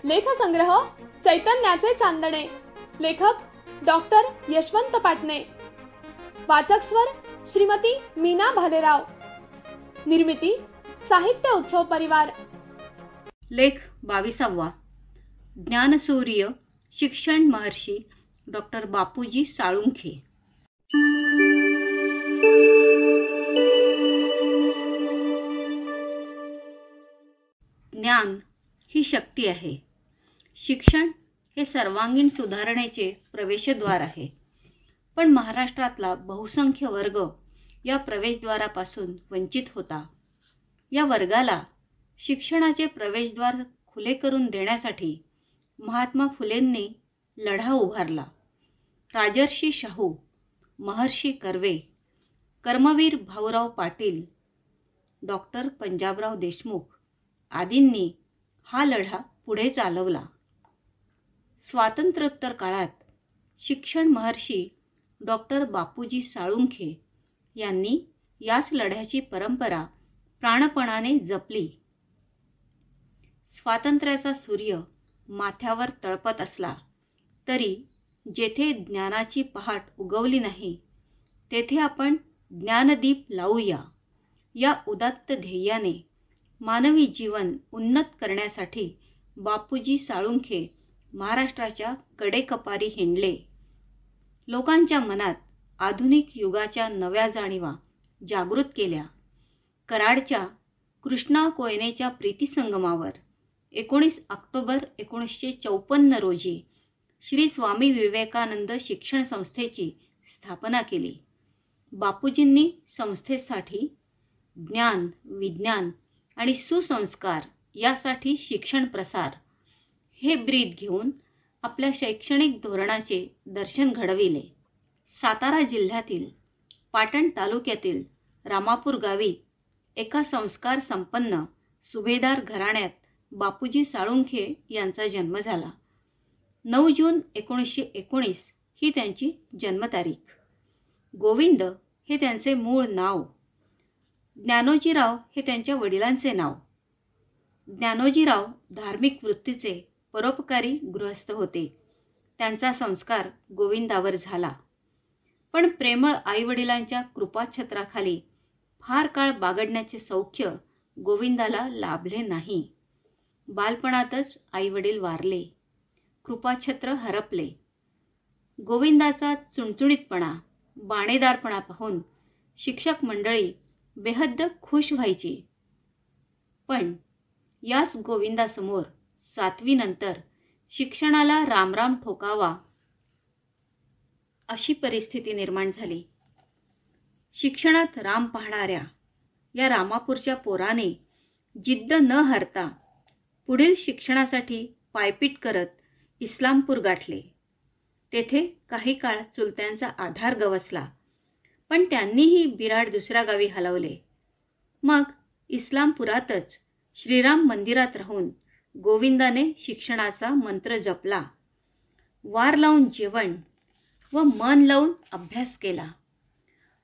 लेखसंग्रह चैतन्याचे चांदणे. लेखक डॉक्टर यशवंत पाटणे. वाचक स्वर श्रीमती मीना भालेराव. निर्मिती साहित्य उत्सव परिवार. लेख 22वा. ज्ञानसूर्य शिक्षण महर्षी डॉक्टर बापूजी साळुंखे. ज्ञान ही शक्ती आहे. शिक्षण हे सर्वांगीण सुधारणेचे प्रवेशद्वार आहे. पण महाराष्ट्रातला बहुसंख्य वर्ग या प्रवेशद्वारापासून वंचित होता. या वर्गाला शिक्षणाचे प्रवेशद्वार खुले करून देण्यासाठी महात्मा फुलेंनी लढा उभारला. राजर्षी शाहू, महर्षी कर्वे, कर्मवीर भाऊराव पाटील, डॉक्टर पंजाबराव देशमुख आदींनी हा लढा पुढे चालवला. स्वातंत्र्योत्तर काळात शिक्षण महर्षी डॉक्टर बापूजी साळुंखे यांनी याच लढ्याची परंपरा प्राणपणाने जपली. स्वातंत्र्याचा सूर्य माथ्यावर तळपत असला तरी जेथे ज्ञानाची पहाट उगवली नाही तेथे आपण ज्ञानदीप लावूया या उदात्त ध्येयाने मानवी जीवन उन्नत करण्यासाठी बापूजी साळुंखे महाराष्ट्राच्या कडेकपारी हिंडले. लोकांच्या मनात आधुनिक युगाच्या नव्या जाणीवा जागृत केल्या. कराडच्या कृष्णा कोयनेच्या प्रीतिसंगमावर 19 ऑक्टोबर 1954 रोजी श्री स्वामी विवेकानंद शिक्षण संस्थेची स्थापना केली. बापूजींनी संस्थेसाठी ज्ञान, विज्ञान आणि सुसंस्कार यासाठी शिक्षण प्रसार हे ब्रीद घेऊन आपल्या शैक्षणिक धोरणाचे दर्शन घडविले. सातारा जिल्ह्यातील पाटण तालुक्यातील रामापूर गावी एका संस्कार संपन्न सुभेदार घराण्यात बापूजी साळुंखे यांचा जन्म झाला. 9 जून 1919 ही त्यांची जन्मतारीख. गोविंद हे त्यांचे मूळ नाव. ज्ञानोजीराव हे त्यांच्या वडिलांचे नाव. ज्ञानोजीराव धार्मिक वृत्तीचे परोपकारी गृहस्थ होते. त्यांचा संस्कार गोविंदावर झाला. पण प्रेमळ आईवडिलांच्या कृपाछत्राखाली फार काळ बागडण्याचे सौख्य गोविंदाला लाभले नाही. बालपणातच आईवडील वारले. कृपाछत्र हरपले. गोविंदाचा चुणचुणीतपणा, बाणेदारपणा पाहून शिक्षक मंडळी बेहद्द खुश व्हायची. पण याच गोविंदासमोर 7वी नंतर शिक्षणाला रामराम ठोकावा अशी परिस्थिती निर्माण झाली. शिक्षणात राम पाहणाऱ्या या रामापूरच्या पोराने जिद्द न हरता पुढील शिक्षणासाठी पायपीट करत इस्लामपूर गाठले. तेथे काही काळ चुलत्यांचा आधार गवसला, पण त्यांनीही बिराड दुसऱ्या गावी हलवले. मग इस्लामपुरातच श्रीराम मंदिरात राहून गोविंदाने शिक्षणाचा मंत्र जपला. वार लावून जेवण व मन लावून अभ्यास केला.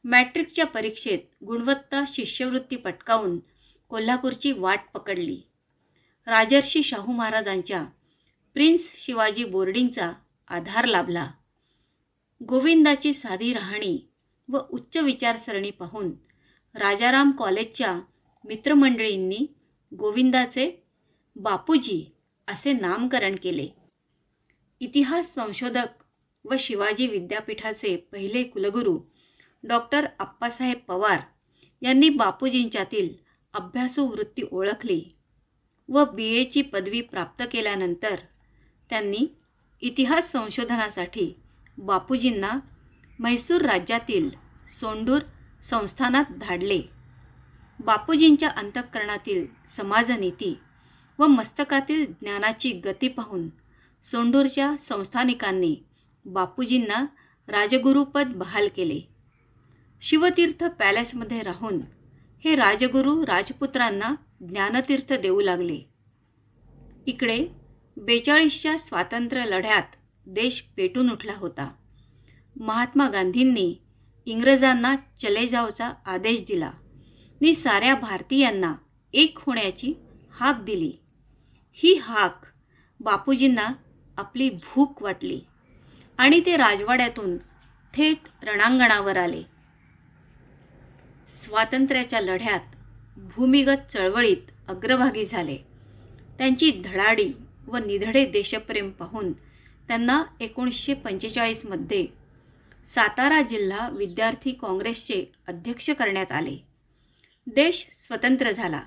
मॅट्रिकच्या परीक्षेत गुणवत्ता शिष्यवृत्ती पटकावून कोल्हापूरची वाट पकडली. राजर्षी शाहू महाराजांच्या प्रिन्स शिवाजी बोर्डिंगचा आधार लाभला. गोविंदाची साधी राहणी व उच्च विचारसरणी पाहून राजाराम कॉलेजच्या मित्रमंडळींनी गोविंदाचे बापूजी असे नामकरण केले. इतिहास संशोधक व शिवाजी विद्यापीठाचे पहिले कुलगुरू डॉक्टर आप्पासाहेब पवार यांनी बापूजींच्यातील अभ्यासू वृत्ती ओळखली व BA ची पदवी प्राप्त केल्यानंतर त्यांनी इतिहास संशोधनासाठी बापूजींना म्हैसूर राज्यातील सोंडूर संस्थानात धाडले. बापूजींच्या अंतःकरणातील समाजनीती व मस्तकातील ज्ञानाची गती पाहून सोंडूरच्या संस्थानिकांनी बापूजींना राजगुरुपद बहाल केले. शिवतीर्थ पॅलेसमध्ये राहून हे राजगुरू राजपुत्रांना ज्ञानतीर्थ देऊ लागले. इकडे 42च्या स्वातंत्र्य लढ्यात देश पेटून उठला होता. महात्मा गांधींनी इंग्रजांना चले जाओचा आदेश दिला नि साऱ्या भारतीयांना एक होण्याची हाक दिली. ही हाक बापूजींना आपली भूक वाटली आणि ते राजवाड्यातून थेट रणांगणावर आले. स्वातंत्र्याच्या लढ्यात भूमिगत चळवळीत अग्रभागी झाले. त्यांची धडाडी व निधडे देशप्रेम पाहून त्यांना 1945 मध्ये सातारा जिल्हा विद्यार्थी काँग्रेसचे अध्यक्ष करण्यात आले. देश स्वतंत्र झाला.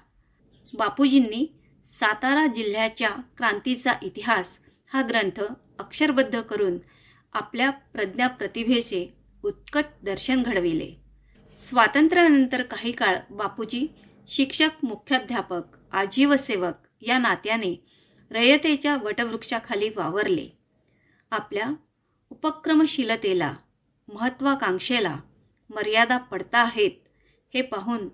बापूजींनी सातारा जिल्ह्याच्या क्रांतीचा इतिहास हा ग्रंथ अक्षरबद्ध करून आपल्या प्रज्ञाप्रतिभेचे उत्कट दर्शन घडविले. स्वातंत्र्यानंतर काही काळ बापूजी शिक्षक, मुख्याध्यापक, आजीव सेवक या नात्याने रयतेच्या वटवृक्षाखाली वावरले. आपल्या उपक्रमशीलतेला, महत्त्वाकांक्षेला मर्यादा पडता आहेत हे पाहून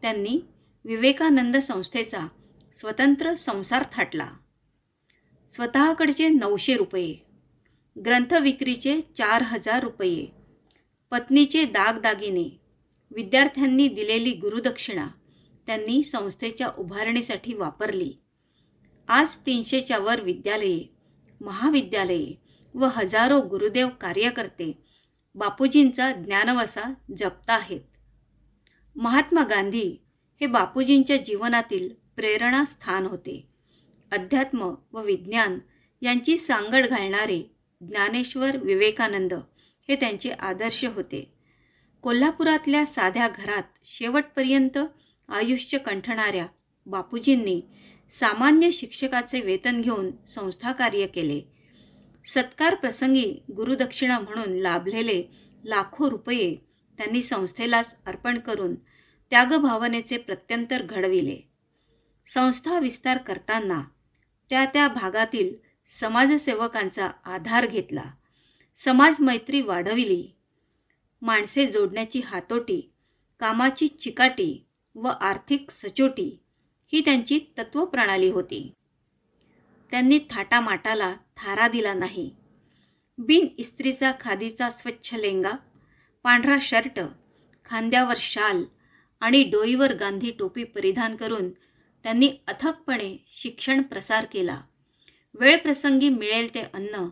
त्यांनी विवेकानंद संस्थेचा स्वतंत्र संसार थाटला. स्वतःकडचे 900 रुपये, ग्रंथविक्रीचे 4000 रुपये, पत्नीचे दागदागिने, विद्यार्थ्यांनी दिलेली गुरुदक्षिणा त्यांनी संस्थेच्या उभारणीसाठी वापरली. आज 300च्या वर विद्यालये, महाविद्यालये व हजारो गुरुदेव कार्यकर्ते बापूजींचा ज्ञानवसा जपत आहेत. महात्मा गांधी हे बापूजींच्या जीवनातील प्रेरणास्थान होते. अध्यात्म व विज्ञान यांची सांगड घालणारे ज्ञानेश्वर विवेकानंद हे त्यांचे आदर्श होते. कोल्हापुरातल्या साध्या घरात शेवटपर्यंत आयुष्य कंठणाऱ्या बापूजींनी सामान्य शिक्षकाचे वेतन घेऊन संस्था कार्य केले. सत्कार प्रसंगी गुरुदक्षिणा म्हणून लाभलेले लाखो रुपये त्यांनी संस्थेलाच अर्पण करून त्यागभावनेचे प्रत्यंतर घडविले. संस्था विस्तार करताना त्या भागातील समाजसेवकांचा आधार घेतला. समाज मैत्री वाढविली. माणसे जोडण्याची हातोटी, कामाची चिकाटी व आर्थिक सचोटी ही त्यांची तत्वप्रणाली होती. त्यांनी थाटामाटाला थारा दिला नाही. बिन इस्त्रीचा खादीचा स्वच्छ लेंगा, पांढरा शर्ट, खांद्यावर शाल आणि डोईवर गांधी टोपी परिधान करून त्यांनी अथकपणे शिक्षण प्रसार केला. वेळप्रसंगी मिळेल ते अन्न,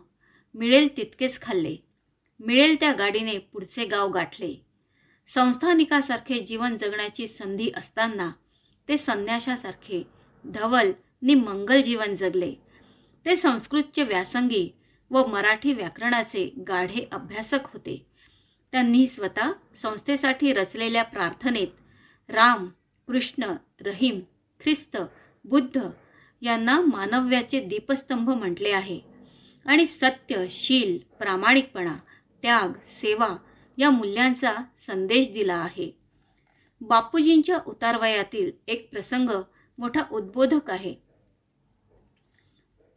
मिळेल तितकेच खाल्ले. मिळेल त्या गाडीने पुढचे गाव गाठले. संस्थानिकासारखे जीवन जगण्याची संधी असताना ते संन्याशासारखे धवल नि मंगल जीवन जगले. ते संस्कृतचे व्यासंगी व मराठी व्याकरणाचे गाढे अभ्यासक होते. त्यांनी स्वतः संस्थेसाठी रचलेल्या प्रार्थनेत राम, कृष्ण, रहीम, ख्रिस्त, बुद्ध यांना मानव्याचे दीपस्तंभ म्हटले आहे आणि सत्य, शील, प्रामाणिकपणा, त्याग, सेवा या मूल्यांचा संदेश दिला आहे. बापूजींच्या उतारवयातील एक प्रसंग मोठा उद्बोधक आहे.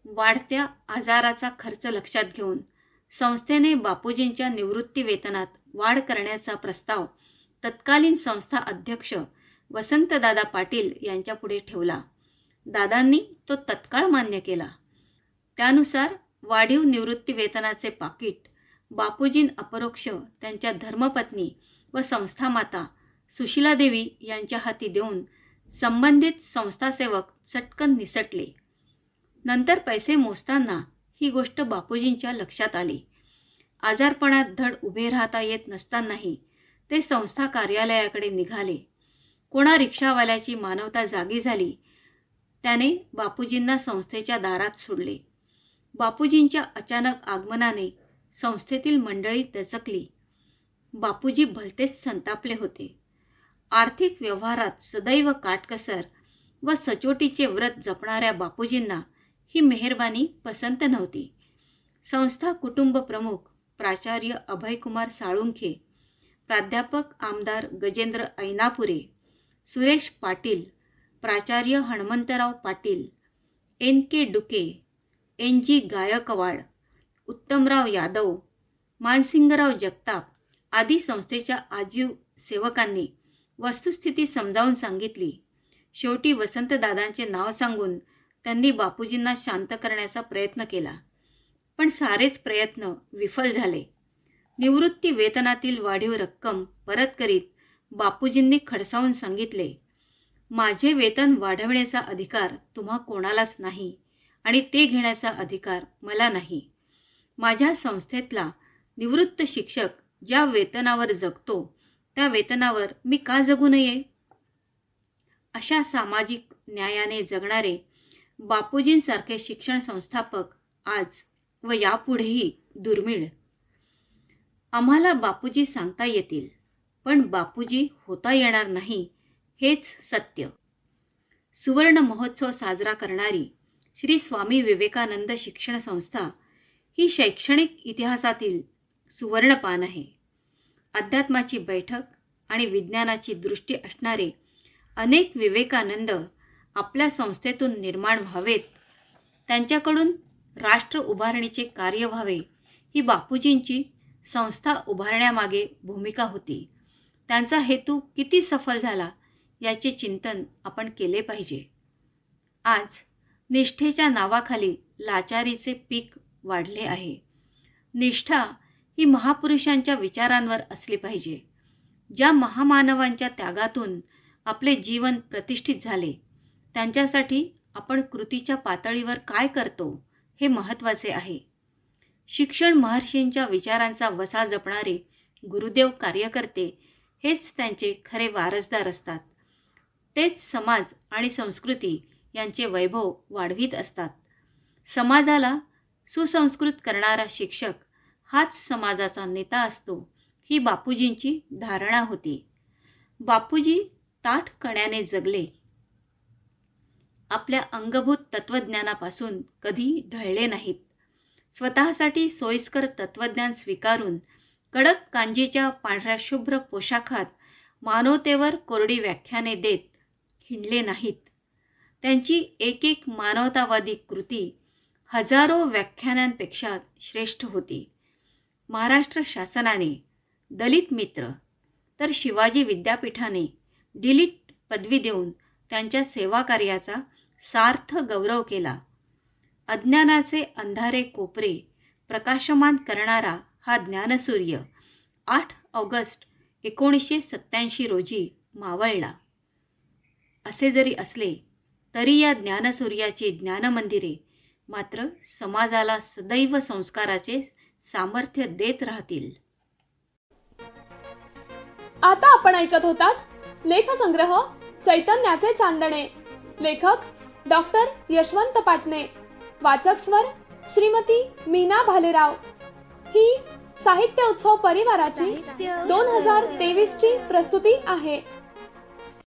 वाढत्या आजाराचा खर्च लक्षात घेऊन संस्थेने बापूजींच्या निवृत्ती वेतनात वाढ करण्याचा प्रस्ताव तत्कालीन संस्था अध्यक्ष वसंतदादा पाटील यांच्यापुढे ठेवला. दादांनी तो तत्काळ मान्य केला. त्यानुसार वाढीव निवृत्ती वेतनाचे पाकीट बापूजीं अपरोक्ष त्यांच्या धर्मपत्नी व संस्थामाता सुशीलादेवी यांच्या हाती देऊन संबंधित संस्थासेवक चटकन निसटले. नंतर पैसे मोजताना ही गोष्ट बापूजींच्या लक्षात आली. आजारपणात धड उभे राहता येत नसतानाही ते संस्था कार्यालयाकडे निघाले. कोणा रिक्षावाल्याची मानवता जागी झाली. त्याने बापूजींना संस्थेच्या दारात सोडले. बापूजींच्या अचानक आगमनाने संस्थेतील मंडळी दचकली. बापूजी भलतेच संतापले होते. आर्थिक व्यवहारात सदैव काटकसर व सचोटीचे व्रत जपणाऱ्या बापूजींना ही मेहरबानी पसंत नव्हती. संस्था कुटुंब प्रमुख प्राचार्य अभयकुमार साळुंखे, प्राध्यापक आमदार गजेंद्र ऐनापुरे, सुरेश पाटील, प्राचार्य हणमंतराव पाटील, NK डुके, NG गायकवाड, उत्तमराव यादव, मानसिंगराव जगताप आदी संस्थेच्या आजीव सेवकांनी वस्तुस्थिती समजावून सांगितली. शेवटी वसंतदादांचे नाव सांगून त्यांनी बापूजींना शांत करण्याचा प्रयत्न केला. पण सारेच प्रयत्न विफल झाले. निवृत्ती वेतनातील वाढीव रक्कम परत करीत बापूजींनी खडसावून सांगितले, माझे वेतन वाढवण्याचा अधिकार तुम्हा कोणालाच नाही आणि ते घेण्याचा अधिकार मला नाही. माझ्या संस्थेतला निवृत्त शिक्षक ज्या वेतनावर जगतो त्या वेतनावर मी का जगू नये? अशा सामाजिक न्यायाने जगणारे बापूजींसारखे शिक्षण संस्थापक आज व यापुढेही दुर्मिळ. आम्हाला बापूजी सांगता येतील, पण बापूजी होता येणार नाही हेच सत्य. सुवर्ण महोत्सव साजरा करणारी श्री स्वामी विवेकानंद शिक्षण संस्था ही शैक्षणिक इतिहासातील सुवर्णपान आहे. अध्यात्माची बैठक आणि विज्ञानाची दृष्टी असणारे अनेक विवेकानंद आपल्या संस्थेतून निर्माण व्हावेत, त्यांच्याकडून राष्ट्र उभारणीचे कार्य व्हावे ही बापूजींची संस्था उभारण्यामागे भूमिका होती. त्यांचा हेतू किती सफल झाला याचे चिंतन आपण केले पाहिजे. आज निष्ठेच्या नावाखाली लाचारीचे पीक वाढले आहे. निष्ठा ही महापुरुषांच्या विचारांवर असली पाहिजे. ज्या महामानवांच्या त्यागातून आपले जीवन प्रतिष्ठित झाले त्यांच्यासाठी आपण कृतीच्या पातळीवर काय करतो हे महत्त्वाचे आहे. शिक्षण महर्षींच्या विचारांचा वसा जपणारे गुरुदेव कार्यकर्ते हेच त्यांचे खरे वारसदार असतात. तेच समाज आणि संस्कृती यांचे वैभव वाढवित असतात. समाजाला सुसंस्कृत करणारा शिक्षक हाच समाजाचा नेता असतो ही बापूजींची धारणा होती. बापूजी ताठ कण्याने जगले. आपल्या अंगभूत तत्वज्ञानापासून कधी ढळले नाहीत. स्वतःसाठी सोयीस्कर तत्वज्ञान स्वीकारून कडक कांजीच्या पांढऱ्या शुभ्र पोशाखात मानवतेवर कोरडी व्याख्याने देत हिंडले नाहीत. त्यांची एक एक मानवतावादी कृती हजारो व्याख्यानांपेक्षा श्रेष्ठ होती. महाराष्ट्र शासनाने, दलित मित्र तर शिवाजी विद्यापीठाने डिलीट पदवी देऊन त्यांच्या सेवाकार्याचा सार्थ गौरव केला. अज्ञानाचे अंधारे कोपरे प्रकाशमान करणारा हा ज्ञानसूर्य 8 ऑगस्ट 1987 रोजी मावळला. असे जरी असले तरी या ज्ञानसूर्याची ज्ञानमंदिरे मात्र समाजाला सदैव संस्काराचे सामर्थ्य देत राहतील. आता आपण ऐकत होतात लेखसंग्रह चैतन्याचे चांदणे. लेखक डॉक्टर यशवंत पाटणे. वाचक स्वर श्रीमती मीना भालेराव. ही साहित्य उत्सव परिवाराची 2023 ची प्रस्तुती आहे.